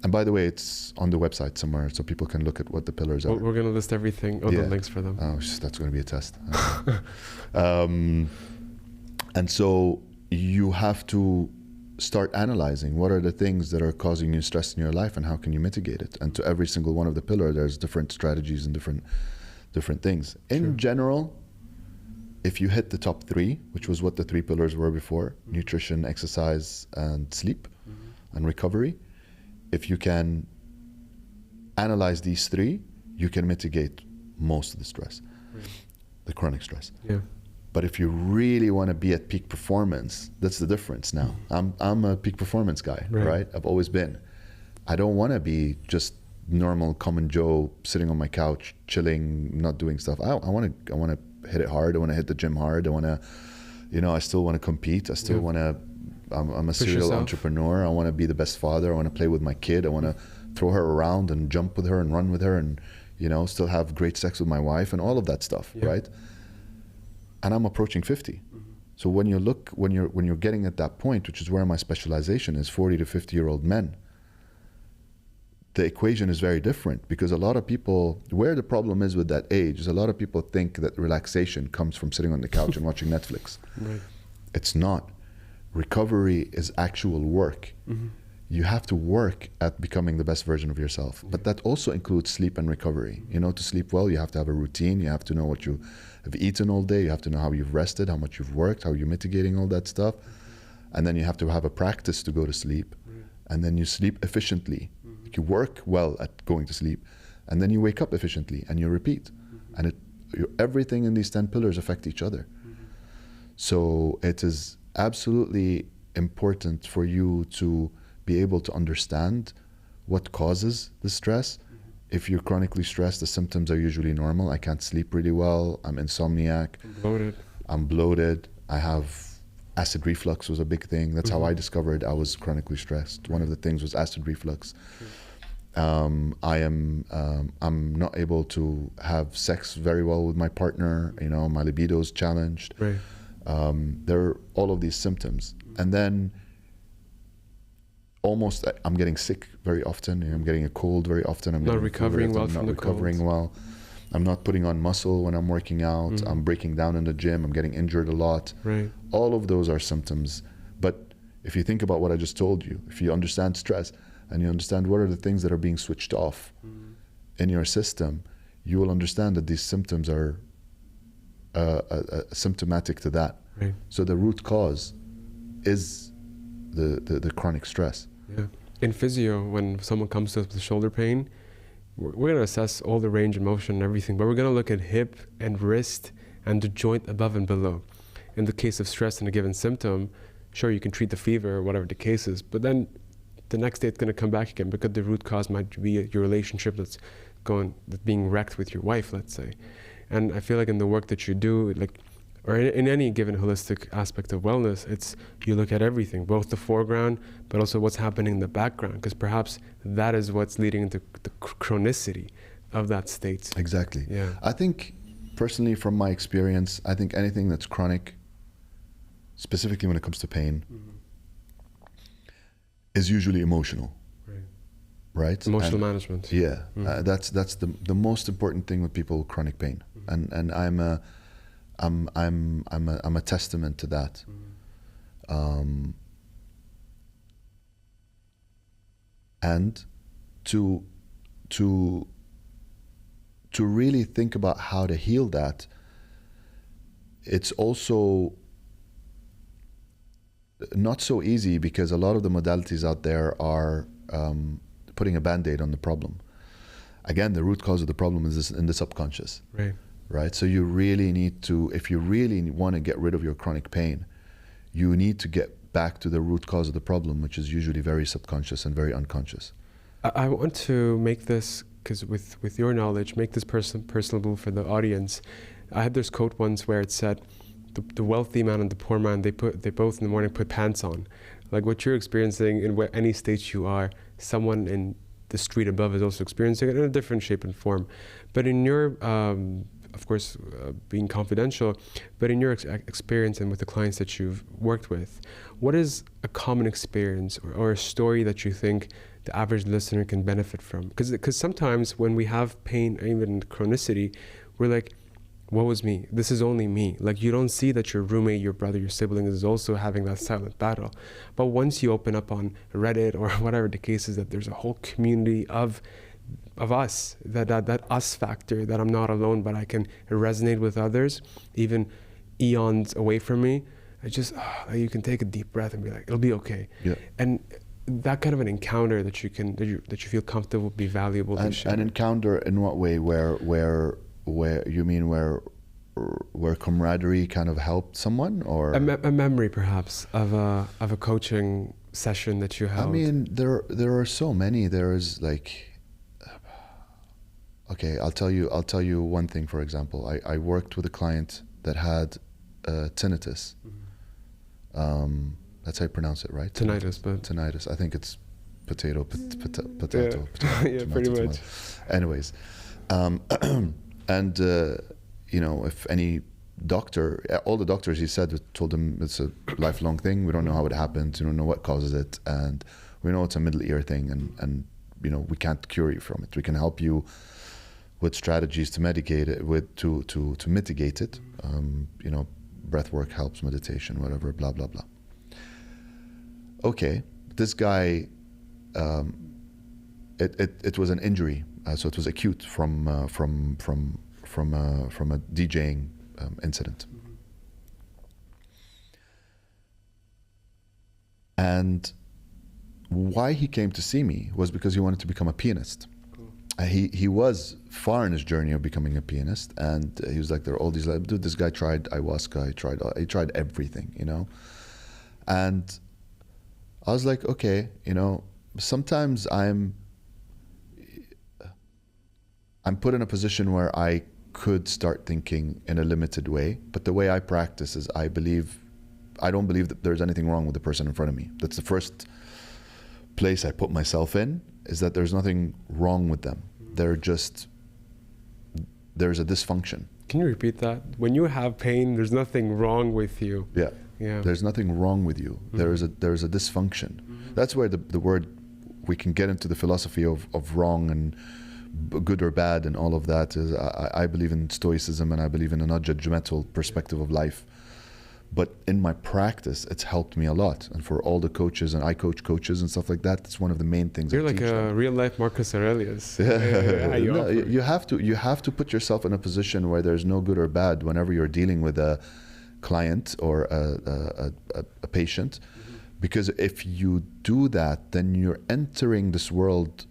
And by the way, it's on the website somewhere, so people can look at what the pillars are. We're going to list everything, all the links for them. Oh, that's going to be a test. And so you have to start analyzing what are the things that are causing you stress in your life and how can you mitigate it. And to every single one of the pillars, there's different strategies and different things. In general, if you hit the top 3, which was what the 3 pillars were before, nutrition, exercise, and sleep, and recovery, if you can analyze these 3, you can mitigate most of the stress, the chronic stress. But if you really want to be at peak performance, that's the difference now. I'm a peak performance guy, right? I've always been. I don't want to be just normal common Joe sitting on my couch, chilling, not doing stuff. I want to hit it hard. I want to hit the gym hard. I want to, I still want to compete. I still want to, I'm a serial entrepreneur. I want to be the best father. I want to play with my kid. I want to throw her around and jump with her and run with her and, still have great sex with my wife and all of that stuff, right? And I'm approaching 50. So when you're getting at that point, which is where my specialization is, 40 to 50-year-old men, the equation is very different, because a lot of people, where the problem is with that age is a lot of people think that relaxation comes from sitting on the couch and watching Netflix. It's not. Recovery is actual work. You have to work at becoming the best version of yourself. But that also includes sleep and recovery. To sleep well, you have to have a routine. You have to know what you have eaten all day. You have to know how you've rested, how much you've worked, how you're mitigating all that stuff. And then you have to have a practice to go to sleep. And then you sleep efficiently. You work well at going to sleep. And then you wake up efficiently and you repeat. And everything in these 10 pillars affect each other. So it is absolutely important for you to be able to understand what causes the stress. If you're chronically stressed, the symptoms are usually normal. I can't sleep really well. I'm insomniac. Bloated. I'm bloated. I have Acid reflux was a big thing. That's how I discovered I was chronically stressed. One of the things was acid reflux. I'm not able to have sex very well with my partner. You know, my libido is challenged. Right. There are all of these symptoms. And then I'm getting sick very often. I'm getting a cold very often. I'm not recovering well from the cold. Not recovering well. I'm not putting on muscle when I'm working out. I'm breaking down in the gym. I'm getting injured a lot. Right. All of those are symptoms. But if you think about what I just told you, if you understand stress and you understand what are the things that are being switched off in your system, you will understand that these symptoms are symptomatic to that. Right. So the root cause is the chronic stress. Yeah. In physio, when someone comes to us with shoulder pain, we're going to assess all the range of motion and everything, but we're going to look at hip and wrist and the joint above and below. In the case of stress and a given symptom, sure, you can treat the fever or whatever the case is, but then the next day it's going to come back again because the root cause might be your relationship that's being wrecked with your wife, let's say. And I feel like in the work that you do, like, or in any given holistic aspect of wellness, it's you look at everything, both the foreground, but also what's happening in the background, because perhaps that is what's leading into the chronicity of that state. Exactly. Yeah. I think, personally, from my experience, I think anything that's chronic, specifically when it comes to pain, is usually emotional. Right? Emotional management. Yeah. That's the most important thing with people with chronic pain. And I'm a testament to that. And to really think about how to heal that, it's also not so easy because a lot of the modalities out there are putting a Band-Aid on the problem. Again, the root cause of the problem is in the subconscious. Right? So you really need to, if you really want to get rid of your chronic pain, you need to get back to the root cause of the problem, which is usually very subconscious and very unconscious. I want to make this, because with your knowledge, make this personable for the audience. I had this quote once where it said, the wealthy man and the poor man, they both in the morning put pants on. Like what you're experiencing in any state you are, someone in the street above is also experiencing it in a different shape and form. But in your, of course, being confidential, but in your experience and with the clients that you've worked with, what is a common experience or a story that you think the average listener can benefit from? Because sometimes when we have pain, even chronicity, we're like, what was me? This is only me. Like you don't see that your roommate, your brother, your sibling is also having that silent battle. But once you open up on Reddit or whatever the case is, that there's a whole community of us, that us factor, that I'm not alone, but I can resonate with others, even eons away from me. You can take a deep breath and be like, it'll be okay. Yeah. And that kind of an encounter that you feel comfortable would be valuable to share. An encounter in what way? Where you mean where camaraderie kind of helped someone, or a memory perhaps of a coaching session that you held? I mean, there are so many. There is like, okay, I'll tell you one thing. For example, I worked with a client that had tinnitus. That's how you pronounce it, right? Tinnitus, but tinnitus. I think it's potato. Yeah, pretty much. Anyways, and you know, if any doctor, all the doctors he said told him it's a lifelong thing. We don't know how it happens. We don't know what causes it, and we know it's a middle ear thing, and you know, we can't cure you from it. We can help you with strategies to mitigate it, to mitigate it. You know, breath work helps, meditation, whatever, blah blah blah. Okay, this guy, it was an injury, so it was acute from a DJing incident. And why he came to see me was because he wanted to become a pianist. He was far in his journey of becoming a pianist, and he was like, there are all these, like, dude, this guy tried ayahuasca, he tried everything, you know. And I was like, okay, you know, sometimes I'm put in a position where I could start thinking in a limited way, but the way I practice is I believe I don't believe that there's anything wrong with the person in front of me. That's the first place I put myself in, is that there's nothing wrong with them. There's a dysfunction. Can you repeat that? When you have pain, there's nothing wrong with you. Yeah. Yeah. There's nothing wrong with you. There's a dysfunction. That's where the word, we can get into the philosophy of wrong and good or bad and all of that. Is I believe in stoicism, and I believe in a non-judgmental perspective of life. But in my practice, it's helped me a lot. And for all the coaches, and I coach coaches and stuff like that, it's one of the main things You're I like teach a them. real life Marcus Aurelius. No, you have to put yourself in a position where there's no good or bad whenever you're dealing with a client or a patient, because if you do that, then you're entering this world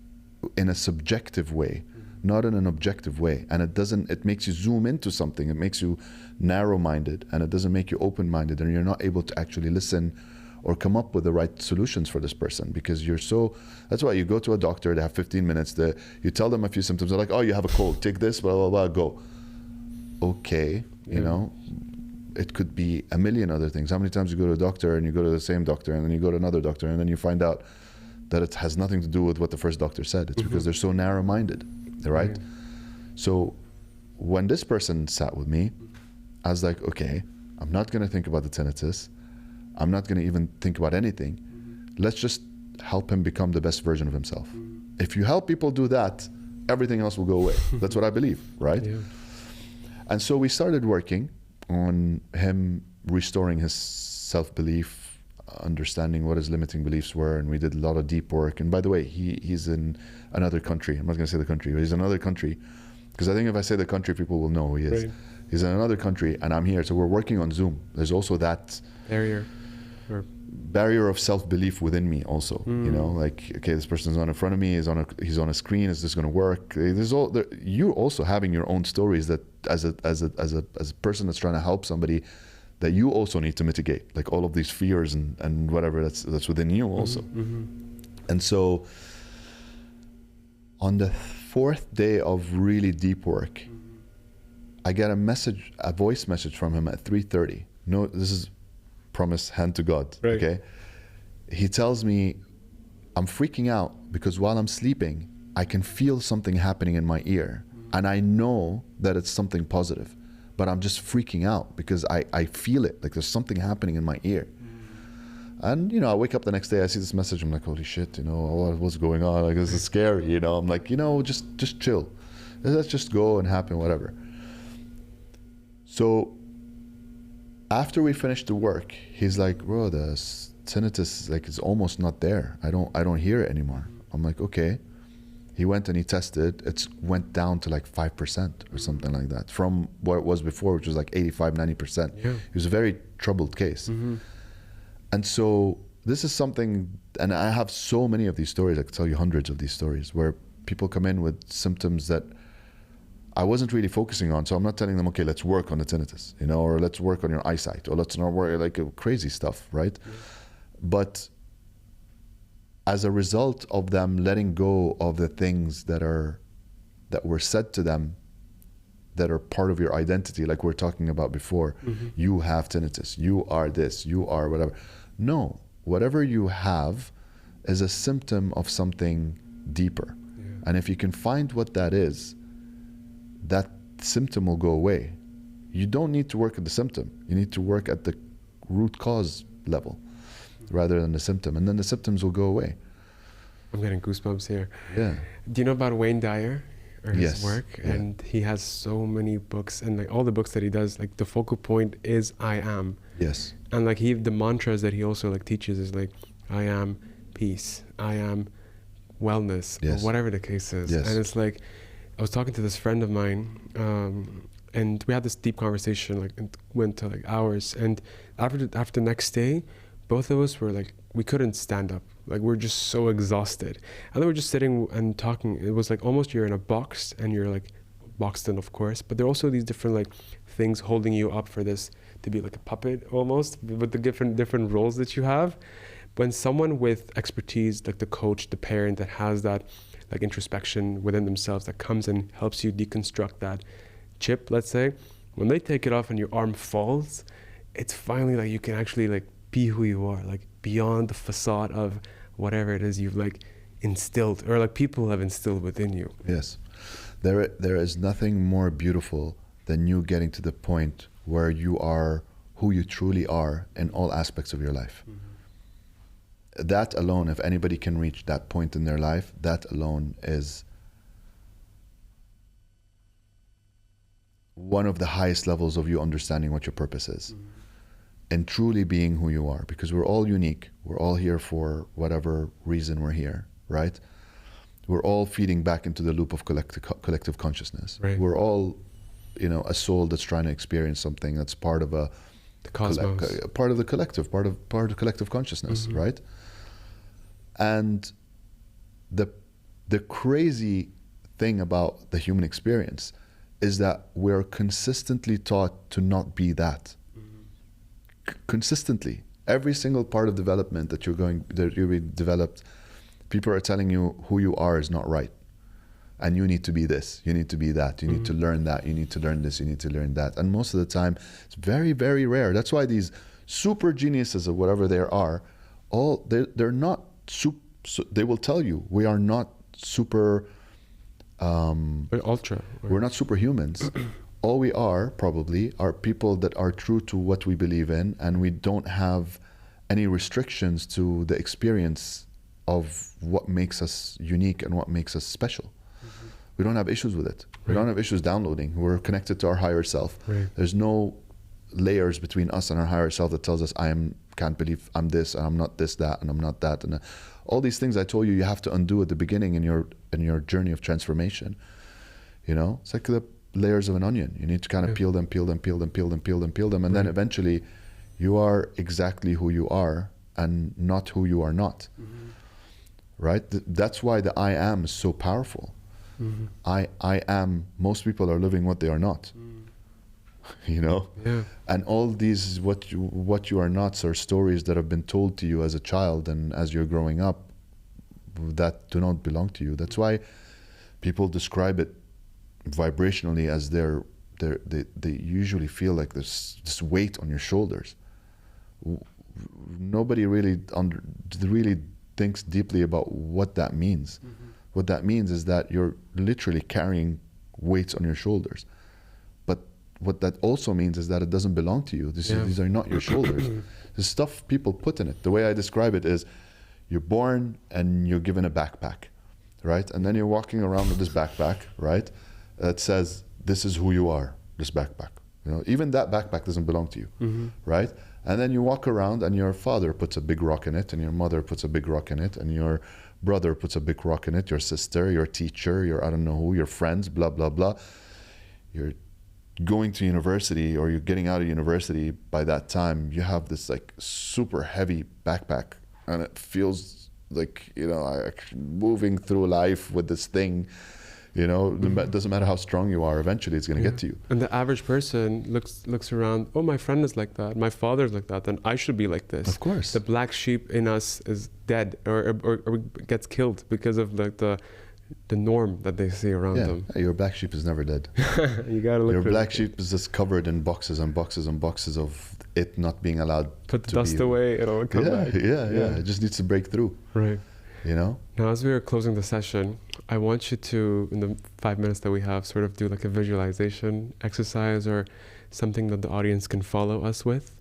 in a subjective way, not in an objective way, and it makes you zoom into something. It makes you narrow-minded, and it doesn't make you open-minded, and you're not able to actually listen or come up with the right solutions for this person, because that's why you go to a doctor, they have 15 minutes, you tell them a few symptoms, they're like, oh, you have a cold, take this, blah, blah, blah, go. Okay, you know, it could be a million other things. How many times you go to a doctor and you go to the same doctor and then you go to another doctor and then you find out that it has nothing to do with what the first doctor said. It's because they're so narrow-minded, right? Yeah. So when this person sat with me, I was like, okay, I'm not going to think about the tinnitus. I'm not going to even think about anything. Let's just help him become the best version of himself. If you help people do that, everything else will go away. That's what I believe, right? Yeah. And so we started working on him restoring his self-belief, understanding what his limiting beliefs were, and we did a lot of deep work. And by the way, he's in another country. I'm not going to say the country, but he's in another country, because I think if I say the country, people will know who he is. Right. He's in another country, and I'm here, so we're working on Zoom. There's also that barrier of self-belief within me also, you know, like, okay, this person's not in front of me, he's on a screen, is this going to work? You also having your own stories that as a person that's trying to help somebody, that you also need to mitigate, like all of these fears and whatever that's within you also. And so on the fourth day of really deep work, I get a voice message from him at 3:30. No, this is promise, hand to God, right. Okay? He tells me, I'm freaking out because while I'm sleeping, I can feel something happening in my ear. And I know that it's something positive, but I'm just freaking out because I feel it, like there's something happening in my ear. And, you know, I wake up the next day, I see this message, I'm like, holy shit, you know, what's going on? Like, this is scary, you know? I'm like, you know, just chill. Let's just go and happen, whatever. So after we finished the work, he's like, bro, the tinnitus is almost not there. I don't hear it anymore. I'm like, okay. He went and he tested. It went down to like 5% or something like that from what it was before, which was like 85, 90%. Yeah. It was a very troubled case. And so this is something, and I have so many of these stories. I could tell you hundreds of these stories where people come in with symptoms that I wasn't really focusing on. So I'm not telling them, okay, let's work on the tinnitus, you know, or let's work on your eyesight, or let's not work, like crazy stuff, right? Yeah. But as a result of them letting go of the things that were said to them that are part of your identity, like we're talking about before, you have tinnitus, you are this, you are whatever. No, whatever you have is a symptom of something deeper. Yeah. And if you can find what that is, that symptom will go away. You don't need to work at the symptom. You need to work at the root cause level rather than the symptom. And then the symptoms will go away. I'm getting goosebumps here. Yeah. Do you know about Wayne Dyer or his work? Yeah. And he has so many books, and like all the books that he does, like the focal point is I am. Yes. And like the mantras that he also like teaches is like, I am peace, I am wellness, or whatever the case is. Yes. And it's like, I was talking to this friend of mine, and we had this deep conversation, like it went to like hours. And after the next day, both of us were like, we couldn't stand up. Like we're just so exhausted. And then we're just sitting and talking. It was like almost you're in a box and you're like boxed in, of course, but there are also these different like things holding you up for this to be like a puppet almost, with the different roles that you have. When someone with expertise, like the coach, the parent that has that like introspection within themselves, that comes and helps you deconstruct that chip, let's say, when they take it off and your arm falls, it's finally like you can actually like be who you are, like beyond the facade of whatever it is you've like instilled, or like people have instilled within you. Yes. There is nothing more beautiful than you getting to the point where you are who you truly are in all aspects of your life. Mm-hmm. That alone, if anybody can reach that point in their life, that alone is one of the highest levels of you understanding what your purpose is. Mm-hmm. And truly being who you are, because we're all unique. We're all here for whatever reason we're here, right? We're all feeding back into the loop of collective consciousness. Right. We're all, a soul that's trying to experience something that's part of the cosmos, part of the collective, part of the collective consciousness, mm-hmm. right? And the crazy thing about the human experience is that we're consistently taught to not be that. Consistently, every single part of development that you're being developed, people are telling you who you are is not right, and you need to be this, you need to be that, you need to learn that, you need to learn this, you need to learn that. And most of the time it's very, very rare. That's why these super geniuses of whatever they are, they're not they will tell you we are not super ultra, we're not superhumans. All we are probably are people that are true to what we believe in, and we don't have any restrictions to the experience of what makes us unique and what makes us special. Mm-hmm. We don't have issues with it. Right. We don't have issues downloading. We're connected to our higher self. Right. There's no layers between us and our higher self that tells us can't believe I'm this and I'm not this, that, and I'm not that, and all these things I told you have to undo at the beginning in your journey of transformation. It's like the layers of an onion. You need to kind of peel them, and then eventually you are exactly who you are and not who you are not. Mm-hmm. Right? That's why the I am is so powerful. Mm-hmm. I am, most people are living what they are not. Yeah. And all these what you are nots are stories that have been told to you as a child and as you're growing up that do not belong to you. That's why people describe it vibrationally as they usually feel like there's this weight on your shoulders. Nobody really thinks deeply about what that means. Mm-hmm. What that means is that you're literally carrying weights on your shoulders. But what that also means is that it doesn't belong to you. These are not your shoulders. The stuff people put in it. The way I describe it is you're born and you're given a backpack, right? And then you're walking around with this backpack, right? That says, this is who you are, this backpack. Even that backpack doesn't belong to you, mm-hmm. right? And then you walk around and your father puts a big rock in it, and your mother puts a big rock in it, and your brother puts a big rock in it, your sister, your teacher, your I don't know who, your friends, blah, blah, blah. You're going to university or you're getting out of university. By that time, you have this like super heavy backpack, and it feels like, moving through life with this thing. It doesn't matter how strong you are, eventually it's going to get to you. And the average person looks around, oh, my friend is like that, my father's like that, then I should be like this. Of course. The black sheep in us is dead or gets killed because of like the norm that they see around them. Your black sheep is never dead. You gotta look. Your black sheep is just covered in boxes and boxes and boxes of it not being allowed Put the dust away, it'll come back. Yeah. It just needs to break through. Right. Now, as we are closing the session, I want you to, in the 5 minutes that we have, sort of do like a visualization exercise or something that the audience can follow us with.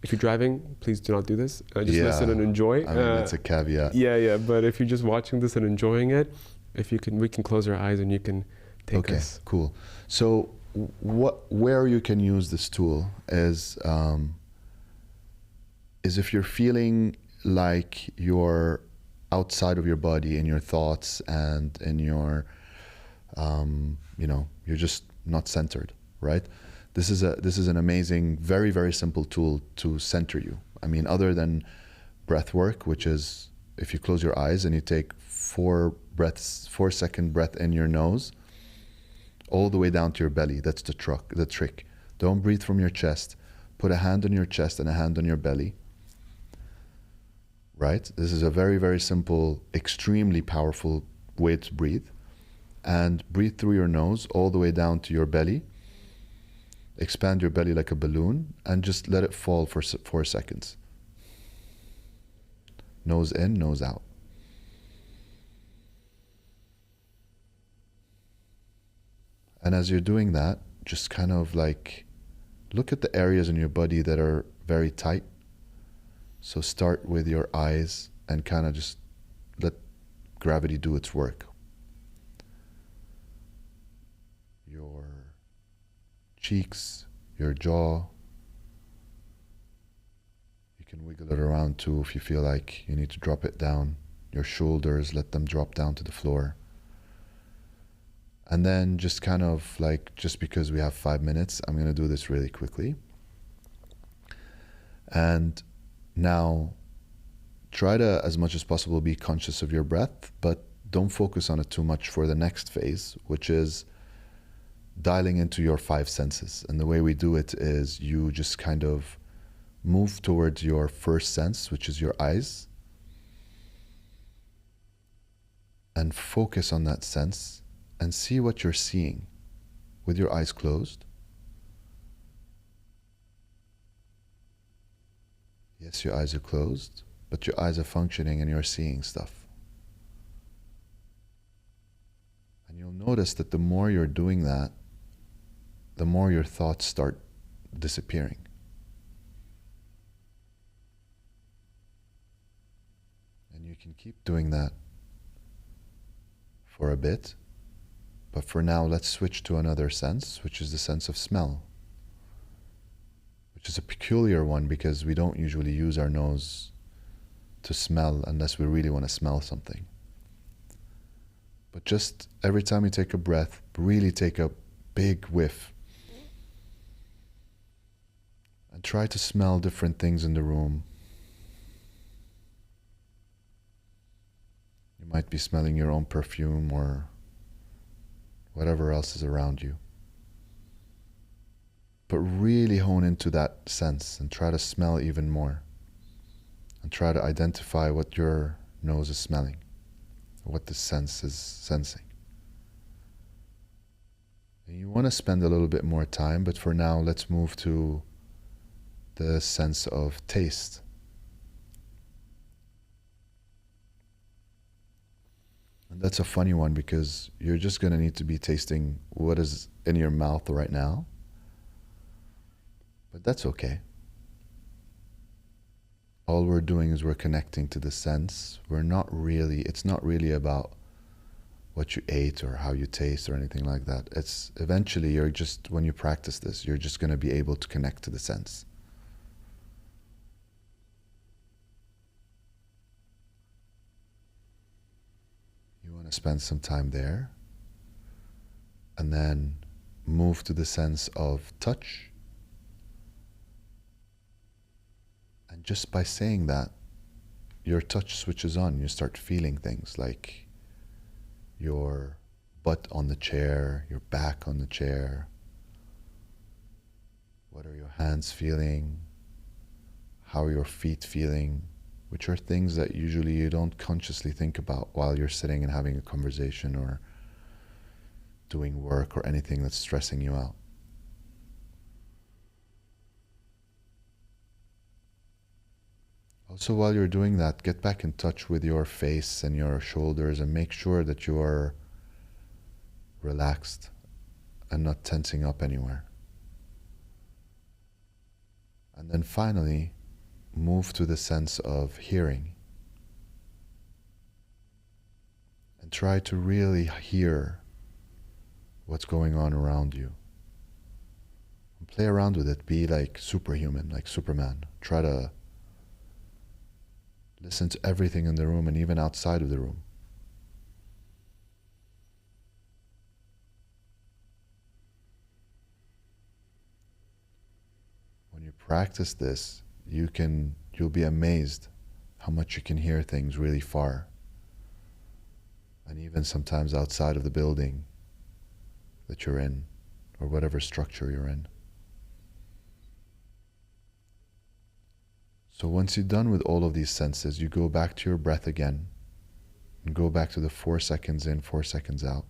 If you're driving, please do not do this. Just listen and enjoy. That's a caveat. Yeah. But if you're just watching this and enjoying it, we can close our eyes and you can take us. Okay, cool. So where you can use this tool is if you're feeling like you're outside of your body in your thoughts and in your, you're just not centered, right? This is an amazing, very, very simple tool to center you. I mean, other than breath work, which is if you close your eyes and you take 4-second breath in your nose, all the way down to your belly. That's the trick. Don't breathe from your chest. Put a hand on your chest and a hand on your belly. Right? This is a very, very simple, extremely powerful way to breathe. And breathe through your nose all the way down to your belly. Expand your belly like a balloon and just let it fall for 4 seconds. Nose in, nose out. And as you're doing that, just kind of like look at the areas in your body that are very tight. So start with your eyes and kind of just let gravity do its work. Your cheeks, your jaw. You can wiggle it around too if you feel like you need to drop it down. Your shoulders, let them drop down to the floor. And then just kind of like, just because we have 5 minutes, I'm going to do this really quickly. And now try to, as much as possible, be conscious of your breath, but don't focus on it too much for the next phase, which is dialing into your 5 senses. And the way we do it is you just kind of move towards your first sense, which is your eyes, and focus on that sense and see what you're seeing with your eyes closed. Yes, your eyes are closed, but your eyes are functioning and you're seeing stuff. And you'll notice that the more you're doing that, the more your thoughts start disappearing. And you can keep doing that for a bit. But for now, let's switch to another sense, which is the sense of smell, which is a peculiar one because we don't usually use our nose to smell unless we really want to smell something. But just every time you take a breath, really take a big whiff and try to smell different things in the room. You might be smelling your own perfume or whatever else is around you. But really hone into that sense and try to smell even more. And try to identify what your nose is smelling, what the sense is sensing. And you want to spend a little bit more time, but for now, let's move to the sense of taste. And that's a funny one because you're just going to need to be tasting what is in your mouth right now. But that's okay. All we're doing is we're connecting to the sense. It's not really about what you ate or how you taste or anything like that. It's eventually when you practice this, you're just going to be able to connect to the sense. You want to spend some time there and then move to the sense of touch. And just by saying that, your touch switches on. You start feeling things like your butt on the chair, your back on the chair. What are your hands feeling? How are your feet feeling? Which are things that usually you don't consciously think about while you're sitting and having a conversation or doing work or anything that's stressing you out. Also, while you're doing that, get back in touch with your face and your shoulders and make sure that you are relaxed and not tensing up anywhere. And then finally, move to the sense of hearing. And try to really hear what's going on around you. And play around with it. Be like superhuman, like Superman. Try to listen to everything in the room and even outside of the room. When you practice this, you'll be amazed how much you can hear things really far. And even sometimes outside of the building that you're in, or whatever structure you're in. So once you're done with all of these senses, you go back to your breath again, and go back to the 4 seconds in, 4 seconds out.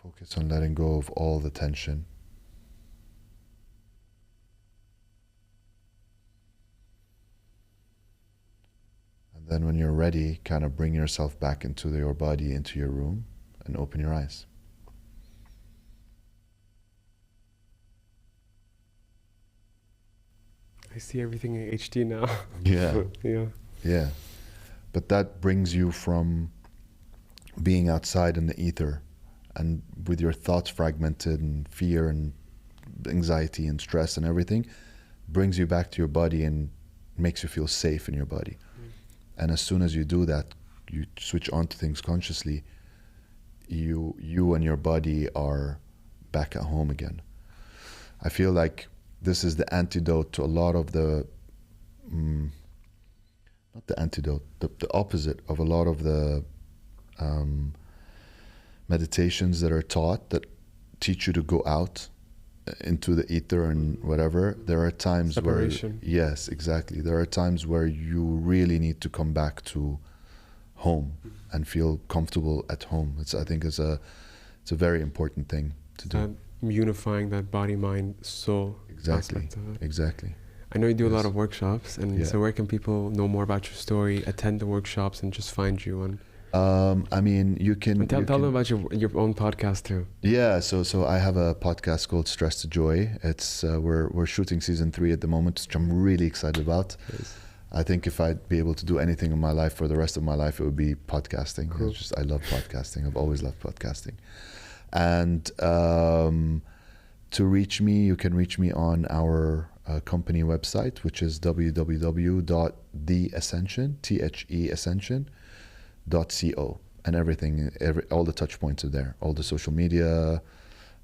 Focus on letting go of all the tension. And then when you're ready, kind of bring yourself back into your body, into your room, and open your eyes. I see everything in HD now. Yeah. Yeah. Yeah. But that brings you from being outside in the ether and with your thoughts fragmented and fear and anxiety and stress and everything, brings you back to your body and makes you feel safe in your body. And as soon as you do that, you switch on to things consciously, you and your body are back at home again. I feel like this is the antidote to a lot of the, not the antidote, the opposite of a lot of the meditations that are taught that teach you to go out into the ether and whatever. There are times Separation. where, yes, exactly. There are times where you really need to come back to home and feel comfortable at home. I think it's a very important thing to do. Unifying that body, mind, soul. Exactly. Exactly. I know you do a lot of workshops, and so where can people know more about your story, attend the workshops, and just find you? And I mean, you can tell them about your own podcast too. Yeah, so I have a podcast called Stress to Joy. It's we're shooting season 3 at the moment, which I'm really excited about. Yes. I think if I'd be able to do anything in my life for the rest of my life, it would be podcasting. Cool. I love podcasting. I've always loved podcasting. And to reach me, you can reach me on our company website, which is www.theascension.co, and everything, all the touch points are there, all the social media,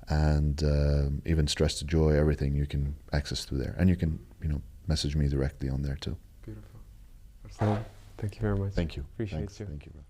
and even Stress to Joy, everything you can access through there, and you can message me directly on there too. Beautiful. Arsalan, thank you very much. Thank you. Appreciate you. Thank you, bro.